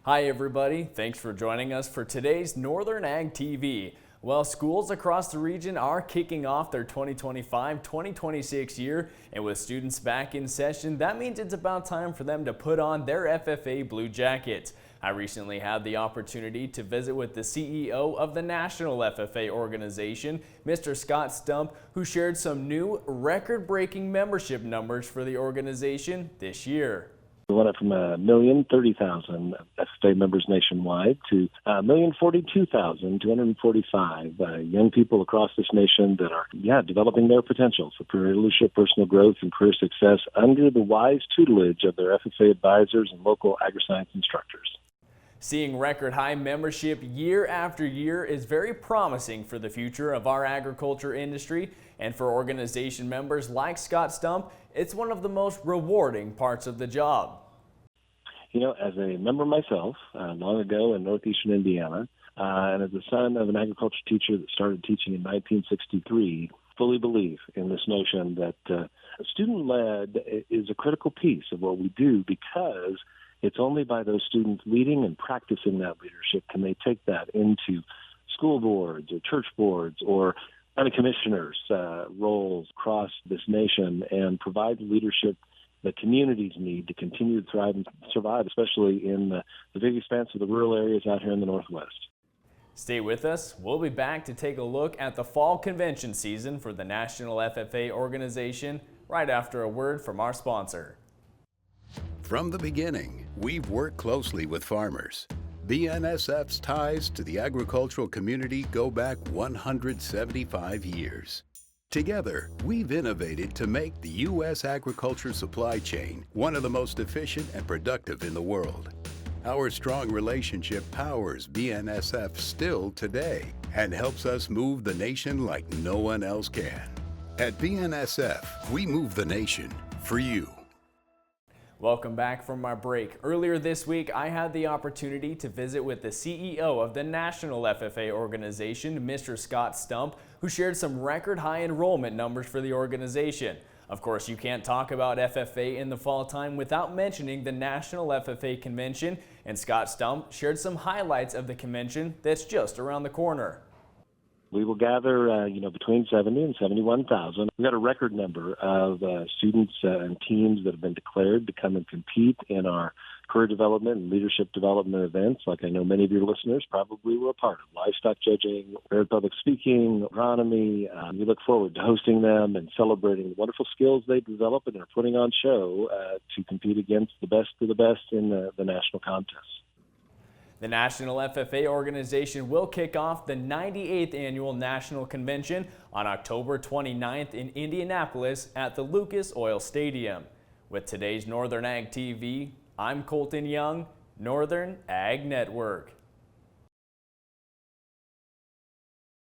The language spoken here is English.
Hi everybody, thanks for joining us for today's Northern Ag TV. Well, schools across the region are kicking off their 2025-2026 year, and with students back in session, that means it's about time for them to put on their FFA blue jackets. I recently had the opportunity to visit with the CEO of the National FFA organization, Mr. Scott Stump, who shared some new record-breaking membership numbers for the organization this year. We went up from 1,030,000 FFA members nationwide to 1,042,245 young people across this nation that are, developing their potential for career leadership, personal growth, and career success under the wise tutelage of their FFA advisors and local agri-science instructors. Seeing record high membership year after year is very promising for the future of our agriculture industry, and for organization members like Scott Stump, it's one of the most rewarding parts of the job. You know, as a member myself, long ago in northeastern Indiana, and as the son of an agriculture teacher that started teaching in 1963, fully believe in this notion that student-led is a critical piece of what we do, because it's only by those students leading and practicing that leadership can they take that into school boards or church boards or county commissioners' roles across this nation and provide the leadership that communities need to continue to thrive and survive, especially in the big expanse of the rural areas out here in the Northwest. Stay with us. We'll be back to take a look at the fall convention season for the National FFA organization right after a word from our sponsor. From the beginning, we've worked closely with farmers. BNSF's ties to the agricultural community go back 175 years. Together, we've innovated to make the U.S. agriculture supply chain one of the most efficient and productive in the world. Our strong relationship powers BNSF still today and helps us move the nation like no one else can. At BNSF, we move the nation for you. Welcome back from our break. Earlier this week, I had the opportunity to visit with the CEO of the National FFA organization, Mr. Scott Stump, who shared some record high enrollment numbers for the organization. Of course, you can't talk about FFA in the fall time without mentioning the National FFA Convention, and Scott Stump shared some highlights of the convention that's just around the corner. We will gather, between 70 and 71,000. We've got a record number of students and teams that have been declared to come and compete in our career development and leadership development events, like I know many of your listeners probably were a part of. Livestock judging, prepared public speaking, agronomy. We look forward to hosting them and celebrating the wonderful skills they develop and are putting on show to compete against the best of the best in the national contests. The National FFA organization will kick off the 98th Annual National Convention on October 29th in Indianapolis at the Lucas Oil Stadium. With today's Northern Ag TV, I'm Colton Young, Northern Ag Network.